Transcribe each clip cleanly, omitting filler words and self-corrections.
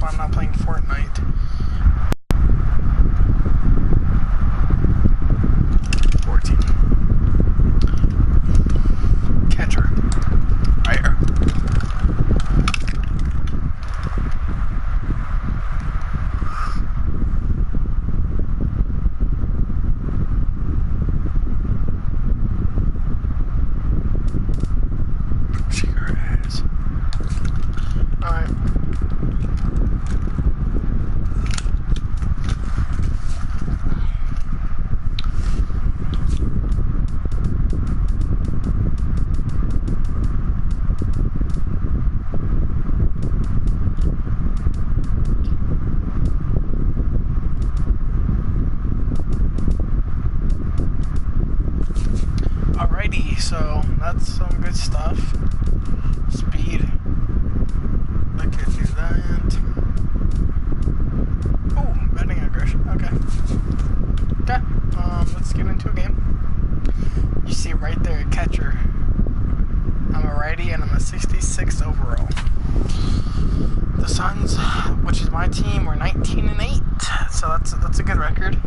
why I'm not playing Fortnite. Catcher. Right here. So that's some good stuff. Speed. I could do that. Oh, betting aggression. Okay. Okay. Let's get into a game. You see right there, catcher. I'm a righty and I'm a 66 overall. The Suns, which is my team, we're 19-8. So that's a good record.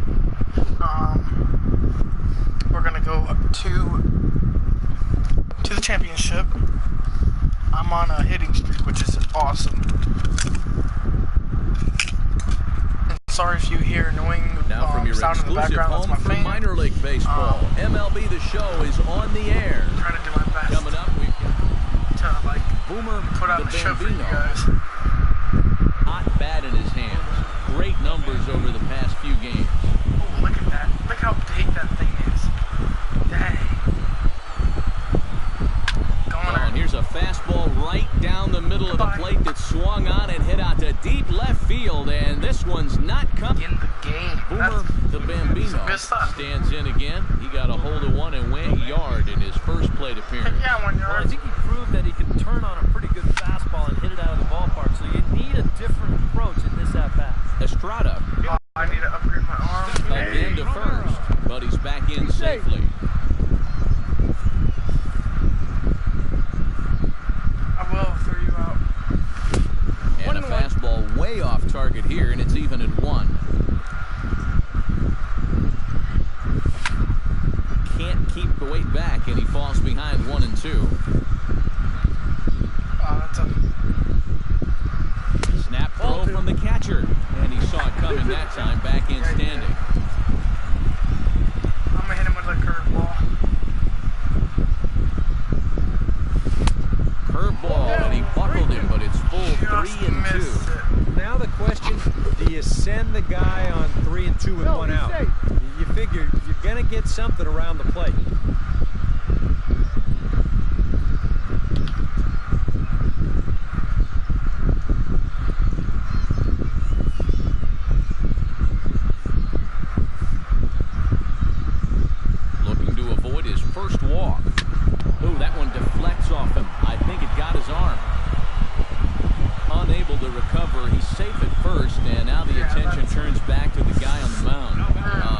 We're gonna go up to the championship. I'm on a hitting streak, which is awesome. And sorry if you hear annoying sound in the background. That's my fan. Minor League Baseball, MLB The Show is on the air. I'm trying to do my best. Coming up, we've got to like Boomer put out the a show for you Bambino. guys. Hot bat in his hands. Great numbers over the past few games. Oh, look at that. Look how big that thing is. Dang. And here's a fastball right down the middle of the plate that swung on and hit out to deep left field, and this one's not coming. In the game. Boomer the Bambino stands in again. He got a hold of one and went yard in his first plate appearance. Yeah, 1 yard. Well, I think he proved that he can turn on a pretty good fastball and hit it out of the ballpark, so you need a different approach in this at-bat. Estrada. I need to upgrade my arm. Again to first, but he's back in safely. And a fastball way off target here, and it's even at 1. Can't keep the weight back, and he falls behind 1 and 2. That's a snap throw from the catcher, and he saw it coming that time. Back in standing. I'm gonna hit him with a curveball. Curveball, and he buckled him, but it's full 3 and 2. Now the question, do you send the guy on 3 and 2 with 1 out? You figure you're going to get something around the plate. Looking to avoid his first walk. Ooh, that one deflects off him. I think it got his arm. Unable to recover. He's safe at first, and now the attention turns back to the guy on the mound.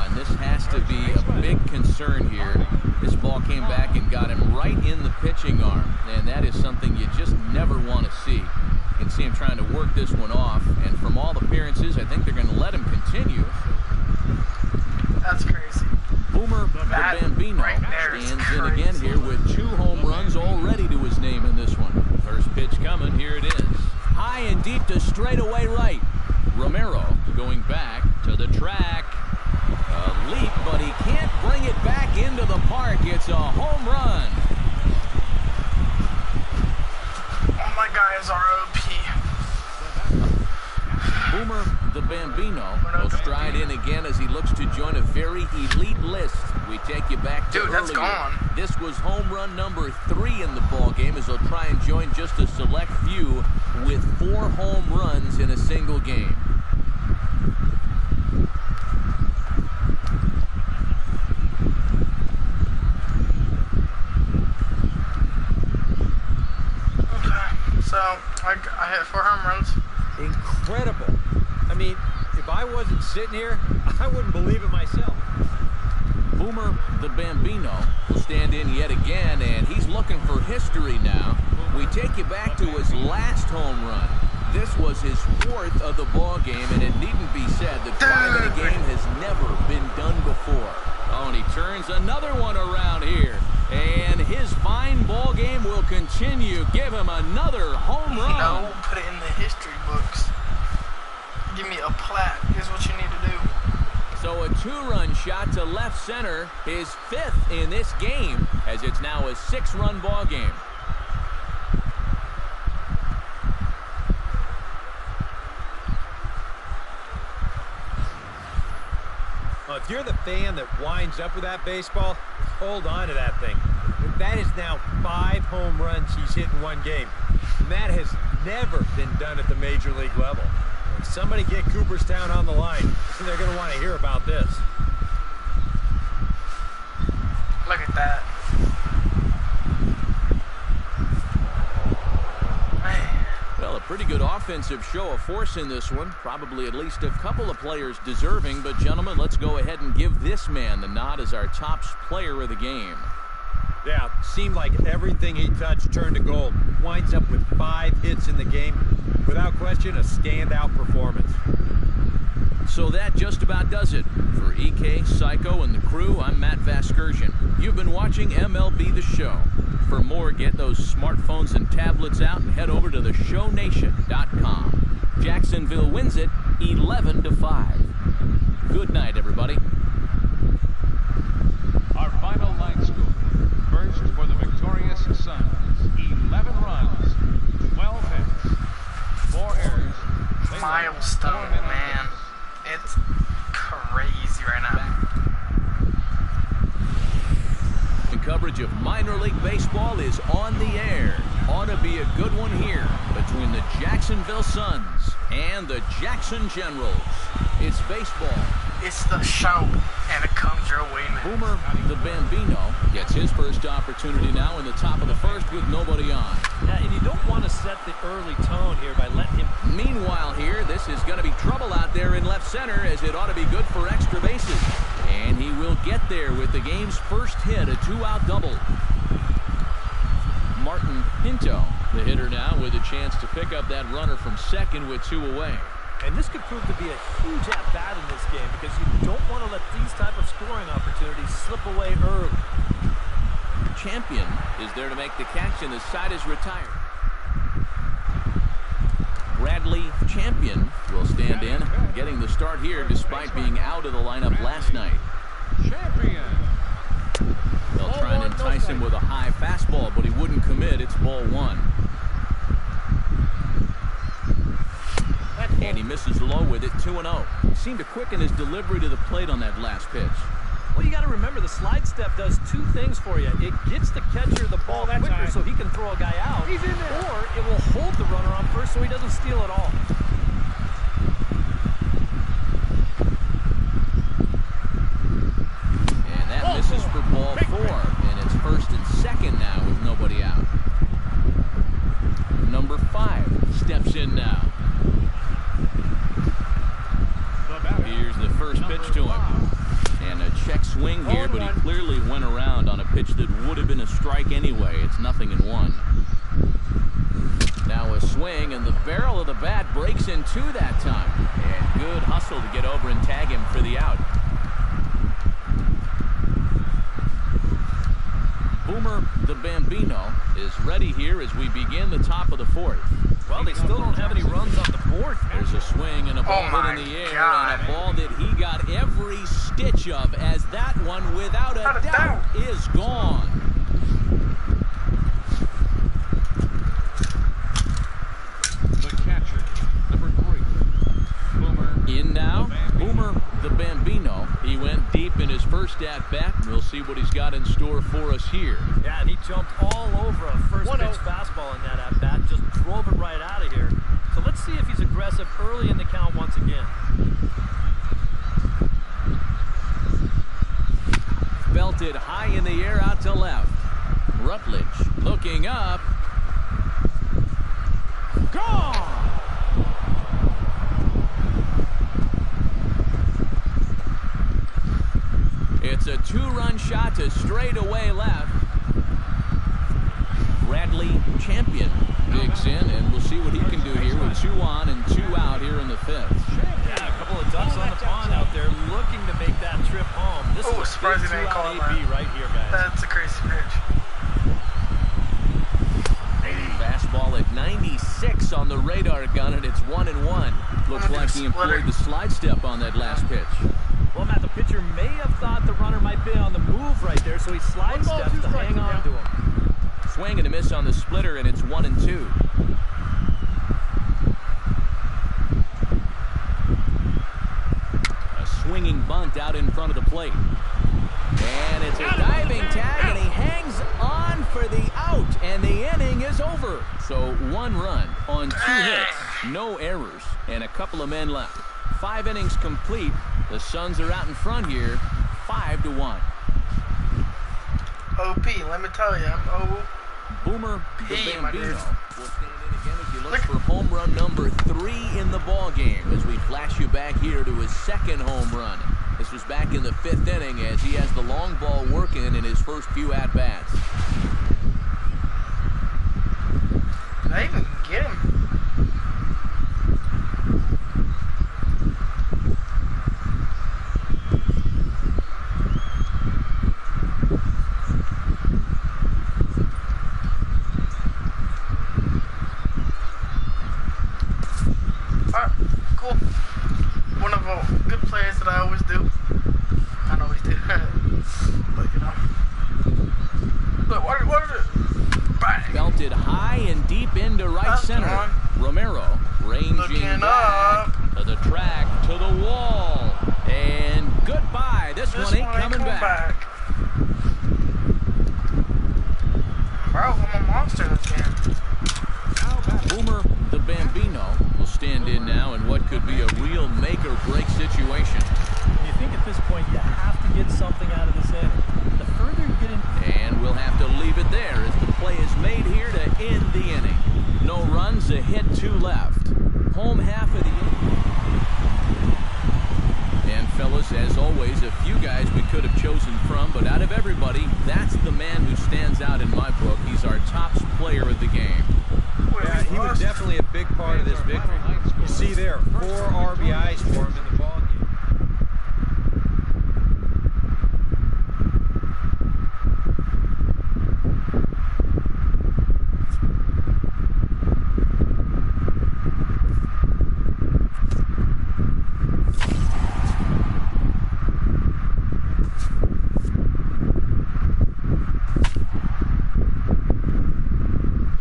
And this has to be a big concern here. This ball came back and got him right in the pitching arm, and that is something you just never want to see. You can see him trying to work this one off, and from all appearances, I think they're going to let him continue. That's crazy. Boomer the Bambino stands in again here with 2 home runs already to his name in this one. First pitch coming, here it is. High and deep to straightaway right. Romero going back to the track. A leap, but he can't bring it back into the park. It's a home run. Oh, my guy is ROP. Boomer the Bambino will stride in again as he looks to join a very elite list. We take you back to that's earlier. gone. This was home run number 3 in the ball game as he'll try and join just a select few with 4 home runs in a single game. Okay, so I hit 4 home runs. Incredible. I mean, if I wasn't sitting here, I wouldn't believe it myself. Boomer the Bambino will stand in yet again, and he's looking for history now. We take you back to his last home run. This was his 4th of the ball game, and it needn't be said that 5 in a game has never been done before. Oh, and he turns another one around here. And his fine ball game will continue. Give him another home run. No, put it in the history books. Give me a plaque. Here's what you need to do. So a 2-run shot to left center, his 5th in this game, as it's now a 6-run ball game. Well, if you're the fan that winds up with that baseball, hold on to that thing. That is now 5 home runs he's hit in one game. And that has never been done at the major league level. Somebody get Cooperstown on the line. They're going to want to hear about this. Look at that. Man. Well, a pretty good offensive show of force in this one. Probably at least a couple of players deserving. But, gentlemen, let's go ahead and give this man the nod as our top player of the game. Yeah, seemed like everything he touched turned to gold. Winds up with 5 hits in the game. Without question, a standout performance. So that just about does it. For EK, Psycho, and the crew, I'm Matt Vasgersian. You've been watching MLB The Show. For more, get those smartphones and tablets out and head over to theshownation.com. Jacksonville wins it 11-5. Good night, everybody. Our final line score. First for the victorious Suns, 11 runs, 12 hits, 4 errors. Milestone, man. It's crazy right now. The coverage of minor league baseball is on the air. Ought to be a good one here between the Jacksonville Suns and the Jackson Generals. It's baseball. It's the show, and it comes your way now. Boomer the Bambino gets his first opportunity now in the top of the first with nobody on. Yeah, and you don't want to set the early tone here by letting him. Meanwhile here, this is going to be trouble out there in left center, as it ought to be good for extra bases. And he will get there with the game's first hit, a 2-out double. Martin Pinto, the hitter now, with a chance to pick up that runner from second with 2 away. And this could prove to be a huge at-bat in this game, because you don't want to let these type of scoring opportunities slip away early. Champion is there to make the catch, and the side is retired. Bradley Champion will stand in, getting the start here despite being out of the lineup last night. Champion. They'll try and entice him with a high fastball, but he wouldn't commit. It's ball 1. And he misses low with it, 2-0. He seemed to quicken his delivery to the plate on that last pitch. Well, you got to remember, the slide step does 2 things for you. It gets the catcher the ball quicker so he can throw a guy out. He's in there. Or it will hold the runner on first so he doesn't steal at all. And that misses for ball 4. And it's first and second now with nobody out. Number 5 steps in now. Here's the first pitch to him. And a check swing here, but he clearly went around on a pitch that would have been a strike anyway. It's 0-1. Now a swing, and the barrel of the bat breaks in 2 that time. And good hustle to get over and tag him for the out. Boomer the Bambino is ready here as we begin the top of the 4th. Well, they still don't have any runs on the board. There's a swing and a ball hit in the air, and a ball that he got every stitch of, as that one, without a doubt, is gone. The catcher, number 3, Boomer. In now, Boomer the Bambino. He went deep in his first at-bat. We'll see what he's got in store for us here. Yeah, and he jumped all over a first-pitch fastball in that at-bat. Just drove it right out of here. So let's see if he's aggressive early in the count once again. Belted high in the air out to left. Rutledge looking up. Gone! It's a 2-run shot to straightaway left. Bradley Champion digs in, and we'll see what he can do here with 2 on. surprised he didn't call him that. Right here, guys. That's a crazy pitch. Fastball at 96 on the radar gun, and it's 1-1. Looks like he employed the slide step on that last pitch. Well, Matt, the pitcher may have thought the runner might be on the move right there, so he slide steps to hang on to him. Swing and a miss on the splitter, and it's 1-2. A swinging bunt out in front of the plate. And it's a diving tag, and he hangs on for the out, and the inning is over. So 1 run on 2 hits, no errors, and a couple of men left. 5 innings complete. The Suns are out in front here, 5-1. OP, let me tell you, I'm OP. Boomer the Bambino will stand in again as he looks for home run number 3 in the ball game as we flash you back here to his 2nd home run. This was back in the 5th inning as he has the long ball working in his first few at-bats. Did I even get him? Alright, cool. One of the good plays that I always do. I don't always do. But you know. Look, what is it? Bang! Belted high and deep into right center. Romero ranging back to the track, to the wall. And goodbye. This one ain't coming back. Bro, I'm a monster this game. Boomer the Bambino will stand in now in what could be a real make-or-break situation. You think at this point you have to get something out of this inning. The further you get in... And we'll have to leave it there as the play is made here to end the inning. No runs, a hit, 2 left. Home half of the inning. And fellas, as always, a few guys we could have chosen from, but out of everybody, that's the man who stands out in my book. He's our top player of the game. Yeah, he was definitely a big part of this victory. You see there, 4 RBIs for him in the ball game.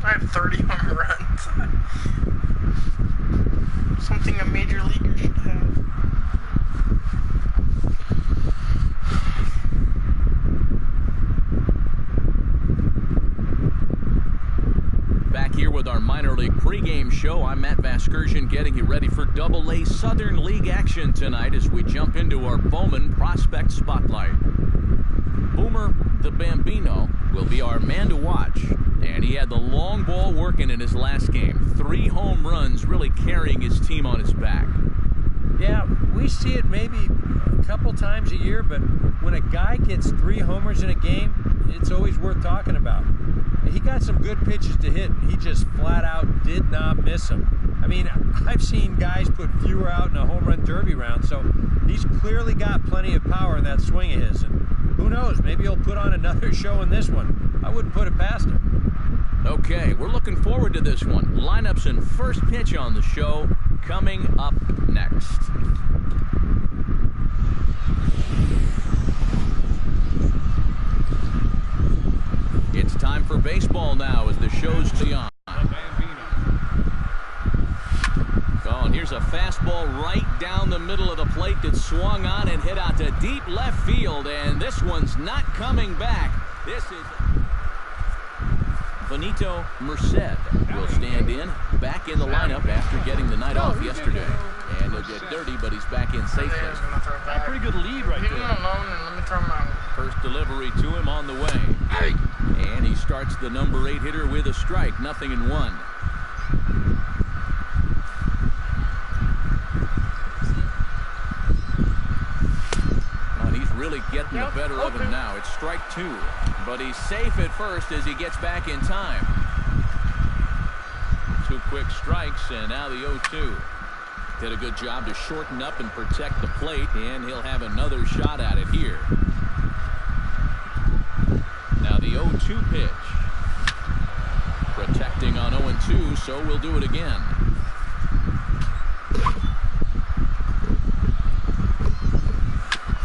I have 30 home runs. Something a major leaguer should have. Back here with our minor league pregame show, I'm Matt Vasgersian getting you ready for Double-A Southern League action tonight as we jump into our Bowman Prospect Spotlight. Boomer the Bambino will be our man to watch, and he had the long ball working in his last game. 3 home runs really carrying his team on his back. Yeah, we see it maybe a couple times a year, but when a guy gets 3 homers in a game, it's always worth talking about. He got some good pitches to hit, and he just flat out did not miss them. I mean, I've seen guys put fewer out in a home run derby round, so he's clearly got plenty of power in that swing of his. And who knows, maybe he'll put on another show in this one. I wouldn't put it past him. Okay, we're looking forward to this one. Lineups and first pitch on the show coming up next. It's time for baseball now as the show's beyond. Oh, and here's a fastball right down the middle of the plate that swung on and hit out to deep left field, and this one's not coming back. This is Benito Merced will stand in, back in the lineup after getting the night off yesterday. And he'll get dirty, but he's back in safely. A pretty good lead right Leave him there. alone and let me throw him out. First delivery to him on the way. And he starts the number 8 hitter with a strike, 0-1. And he's really getting the better of him now. It's strike 2. But he's safe at first as he gets back in time. 2 quick strikes, and now the 0-2. Did a good job to shorten up and protect the plate, and he'll have another shot at it here. 0-2 pitch. Protecting on 0-2, so we'll do it again.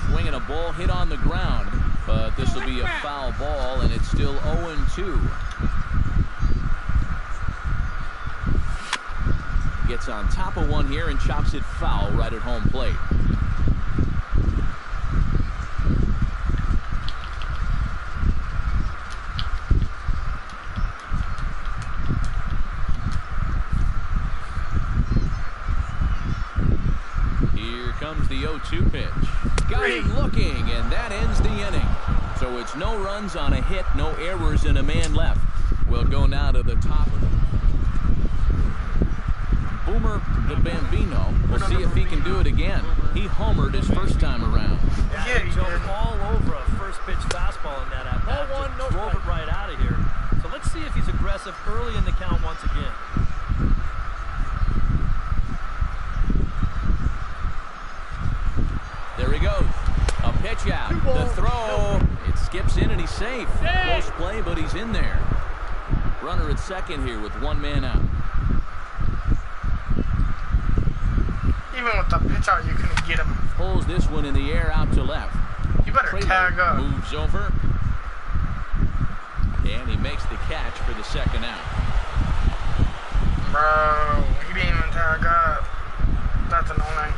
Swinging a ball hit on the ground, but this will be a foul ball, and it's still 0-2. Gets on top of one here and chops it foul right at home plate. Comes the 0-2 pitch. Got him looking, and that ends the inning. So it's no runs on a hit, no errors, and a man left. We'll go now to the top of the... Boomer the Bambino. We'll see if he can do it again. He homered his first time around. Yeah, he jumped all over a first pitch fastball in that at-bat. Drove it right out of here. So let's see if he's aggressive early in the count once again. There he goes. A pitch out. The throw. It skips in and he's safe. Close play, but he's in there. Runner at second here with one man out. Even with the pitch out, you couldn't get him. Pulls this one in the air out to left. You better tag up. Moves over. And he makes the catch for the second out. Bro, he didn't even tag up. That's annoying.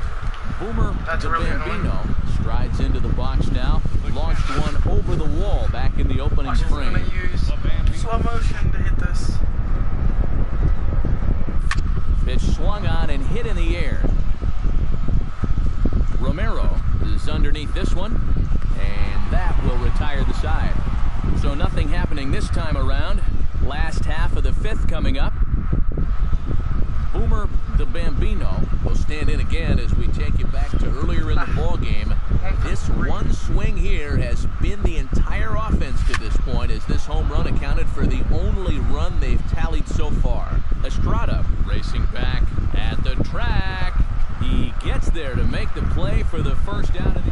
Boomer That's the really Bambino strides into the box now. Launched one over the wall back in the opening frame. I'm going to use slow motion to hit this. Pitch swung on and hit in the air. Romero is underneath this one, and that will retire the side. So nothing happening this time around. Last half of the fifth coming up. Boomer the Bambino will stand in again as we take you back to earlier in the ball game. This one swing here has been the entire offense to this point, as this home run accounted for the only run they've tallied so far. Estrada racing back at the track. He gets there to make the play for the first out of the...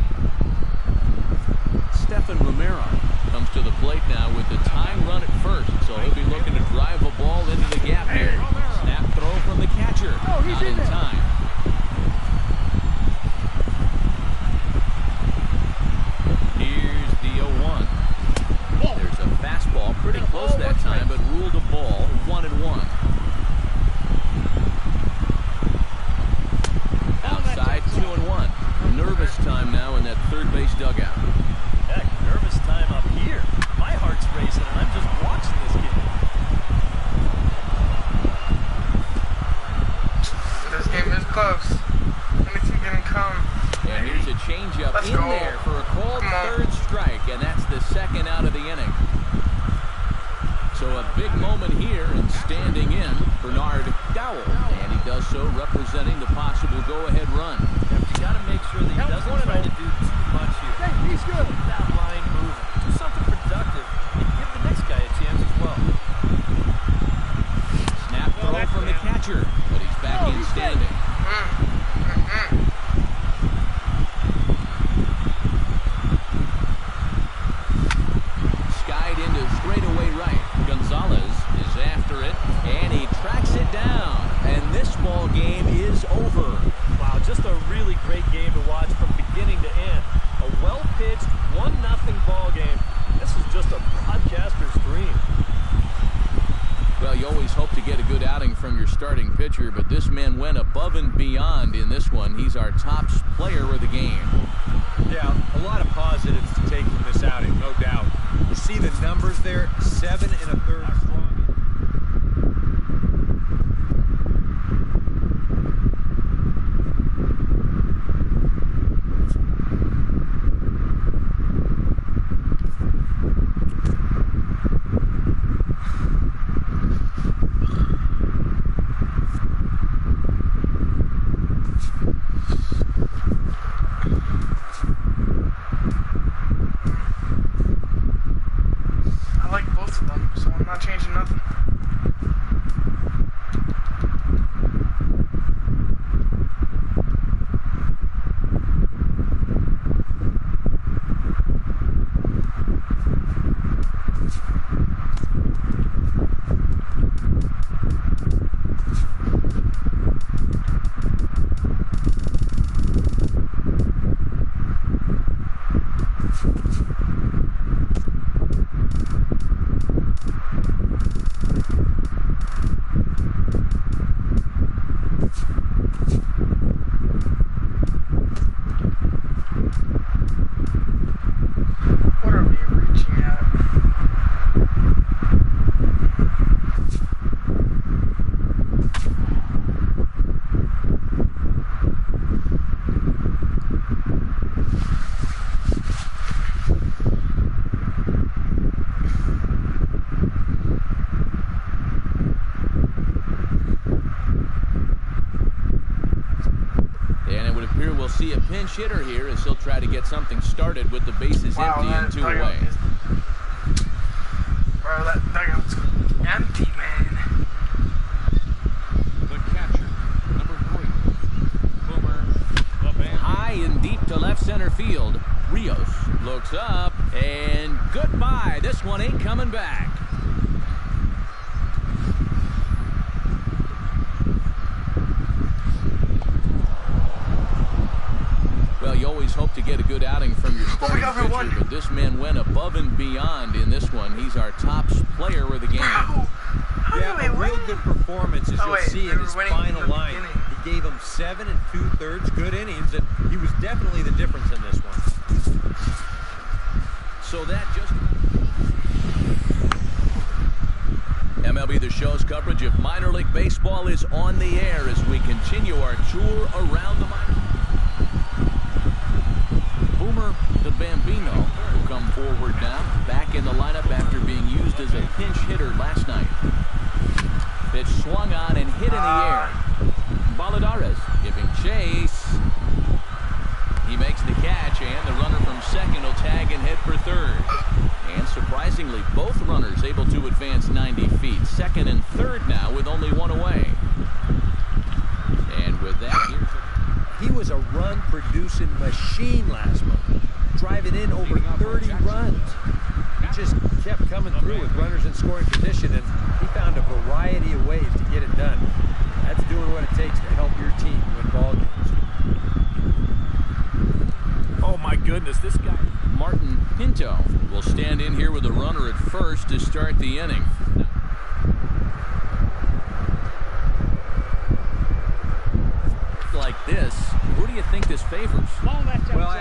Stephan Romero comes to the plate now with the tying run at first, so he'll be looking to drive a ball into the gap here. Snap throw from the catcher. Not in time. Here's the 0-1. There's a fastball pretty close that time, but ruled a ball. 1-1. Outside 2-1. Nervous time now in that third base dugout. Heck, nervous time up here. My heart's racing, and I'm just watching this game. This game is close. Anything can come. And here's a changeup Let's in go. there for a called third strike, and that's the second out of the inning. So a big moment here, and standing in, Bernard Dowell, and he does so representing the possible go-ahead run. You got to make sure that he doesn't try to do too much here. He's good. Keep that line moving. Do something productive, and give the next guy a chance as well. Snap throw from the catcher, but he's back in standing. Skied into straightaway right. Gonzalez is after it, and he tracks it down. And this ball game is over. Wow, just a really great game to watch from beginning to end. A well-pitched 1-0 ball game. This is just a broadcaster's dream. Well, you always hope to get a good outing from your starting pitcher, but this man went above and beyond in this one. He's our top player of the game. Yeah, a lot of positives to take from this outing, no doubt. You see the numbers there, 7 1/3 strong. I like both of them, so I'm not changing here we'll see a pinch hitter here as he'll try to get something started with the bases empty and 2 away. Bro, that dugout's empty, man. The catcher, number 3, Boomer the Bambino. High and deep to left center field. Rios looks up, and goodbye. This one ain't coming back. Well, you always hope to get a good outing from your starting pitcher, but this man went above and beyond in this one. He's our top player of the game. Yeah, a real good performance, as you'll see in his final line. He gave him 7 2/3 good innings, and he was definitely the difference in this one. So that just... MLB The Show's coverage of minor league baseball is on the air as we continue our tour around the minor. Boomer the Bambino will come forward now, back in the lineup after being used as a pinch hitter last night. Pitch swung on and hit in the air. Valladares giving chase. He makes the catch, and the runner from second will tag and hit for third. And surprisingly, both runners able to advance 90 feet. Second and third now with only 1 away. And with that, he was a run-producing machine last month, driving in over 30 runs. He just kept coming through with runners in scoring position, and he found a variety of ways to get it done. That's doing what it takes to help your team win ball games. Oh my goodness, this guy. Martin Pinto will stand in here with a runner at first to start the inning. Like this, who do you think this favors? Well, I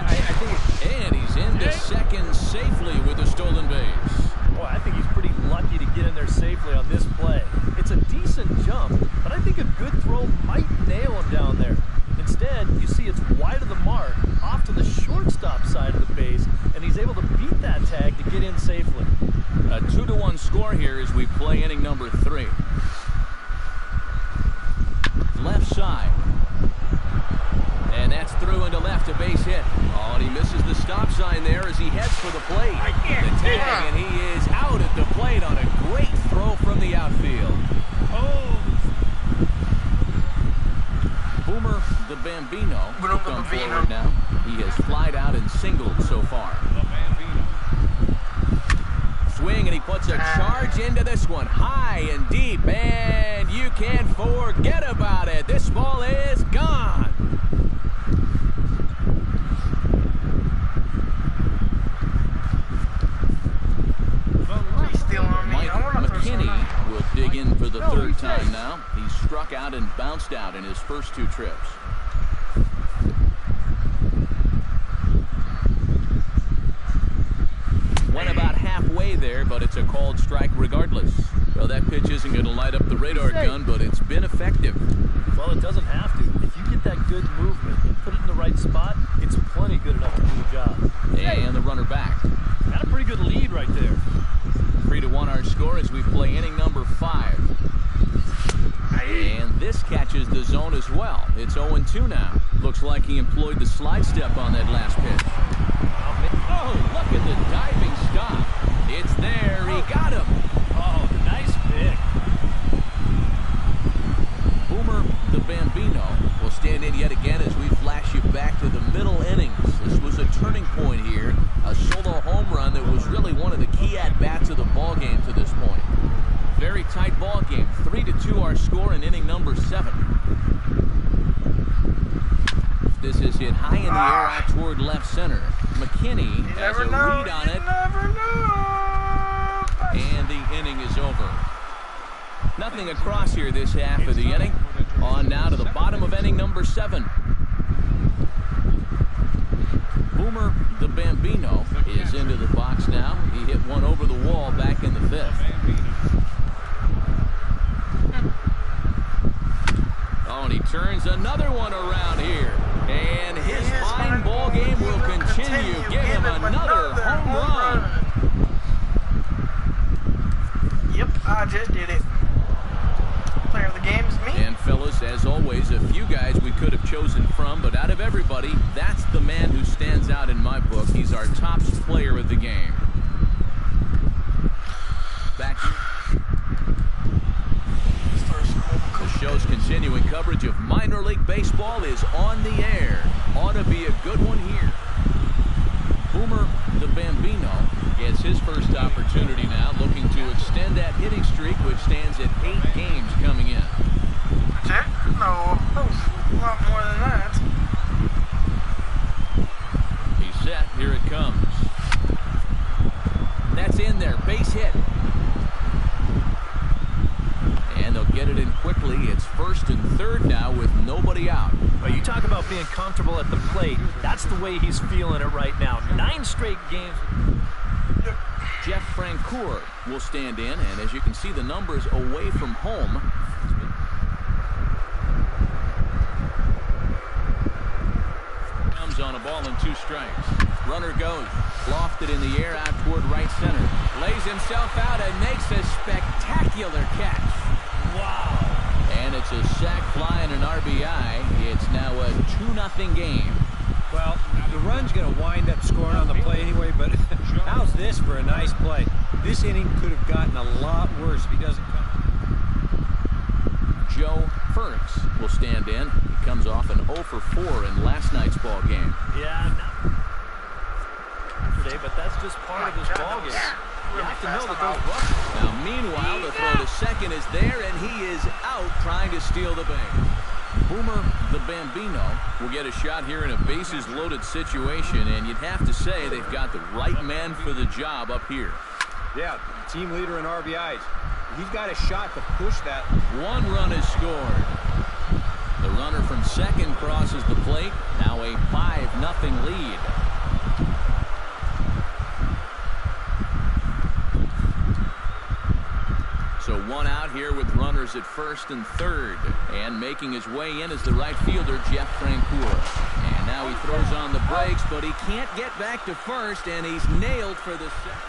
think it's... And he's into second safely with a stolen base. Boy, I think he's pretty lucky to get in there safely on this play. It's a decent jump, but I think a good throw might nail him down there. Instead, you see it's wide of the mark, off to the shortstop side of the base, and he's able to beat that tag to get in safely. A 2-1 score here as we play inning number 3. Left side. And that's through into left, a base hit. Oh, and he misses the stop sign there as he heads for the plate. The tag, and he is out at the plate on a great throw from the outfield. Oh! Boomer the Bambino will come forward now. He has flied out and singled so far. The Bambino. Swing, and he puts a charge into this one. High and deep, and you can't forget about it. This ball is gone. McKinney will dig in for the third time now. He struck out and bounced out in his first 2 trips. Went about halfway there, but it's a called strike regardless. Well, that pitch isn't going to light up the radar gun, but it's been effective. Well, it doesn't have to. If you get that good movement and put it in the right spot, it's plenty good enough to do the job. And the runner back. Got a pretty good lead right there. 3-1 our score as we play inning number 5. And this catches the zone as well. It's 0-2 now. Looks like he employed the slide step on that last pitch. Oh, look at the diving stop. It's there. He got him. Oh, nice pick. Boomer the Bambino will stand in yet again as we flash you back to the middle innings. This was a turning point here. A solo home run that was really one of the key at-bats of the ball game to this point. Very tight ball game. 3-2 our score in inning number 7. This is hit high in the air out toward left center. McKinney has a read on it. And the inning is over. Nothing across here this half of the inning. On now to the bottom of inning number 7. Boomer the Bambino is into the box now. He hit one over the wall back in the 5th. Oh, and he turns another one around here. And his fine ball game will continue. Give him another home run. Yep, I just did it. Player of the game is me. And fellas, Fellas, as always, a few guys we could have chosen from, but out of everybody, that's the man who stands out in my book. He's our top player of the game. Back here. The show's continuing coverage of minor league baseball is on the air. Ought to be a good one here. Boomer the Bambino gets his first opportunity now, looking to extend that hitting streak, which stands at 8 games coming in. That's it? No, that was a lot more than that. He's set. Here it comes. That's in there. Base hit. And they'll get it in quickly. It's first and third now with nobody out. Well, you talk about being comfortable at the plate. That's the way he's feeling it right now. 9 straight games. Jeff Francoeur will stand in, and as you can see, the numbers away from home. Comes on a ball and 2 strikes. Runner goes. Lofted in the air out toward right center. Lays himself out and makes a spectacular catch. Wow. And it's a sac fly and an RBI. It's now a 2-0 game. Well, the run's going to wind up scoring on the play anyway, but how's this for a nice play? This inning could have gotten a lot worse if he doesn't come. Joe Ferks will stand in. He comes off an 0 for 4 in last night's ball game. Yeah, not today, but that's just part of this ball game. You have to know that those buckets. Now, meanwhile, the throw to second is there, and he is out trying to steal the base. Boomer the Bambino will get a shot here in a bases-loaded situation, and you'd have to say they've got the right man for the job up here. Yeah, team leader in RBIs. He's got a shot to push that. 1 run is scored. The runner from second crosses the plate. Now a 5-0 lead. So 1 out here with runners at first and third. And making his way in is the right fielder, Jeff Francoeur. And now he throws on the brakes, but he can't get back to first, and he's nailed for the second.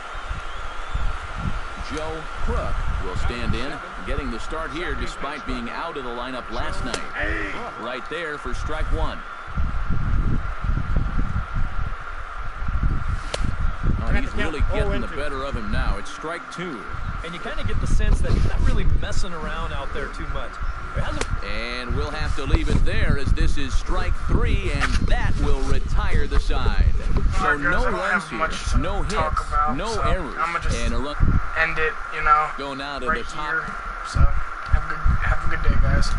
Joe Crook will stand in, getting the start here despite being out of the lineup last night. Right there for strike 1. Oh, he's really getting the better of him now. It's strike 2. And you kind of get the sense that he's not really messing around out there too much. And we'll have to leave it there as this is strike 3, and that will retire the side. So no runs here, no hits, no errors, and a run. End it, you know, going out right at the top. here. So have a good day, guys.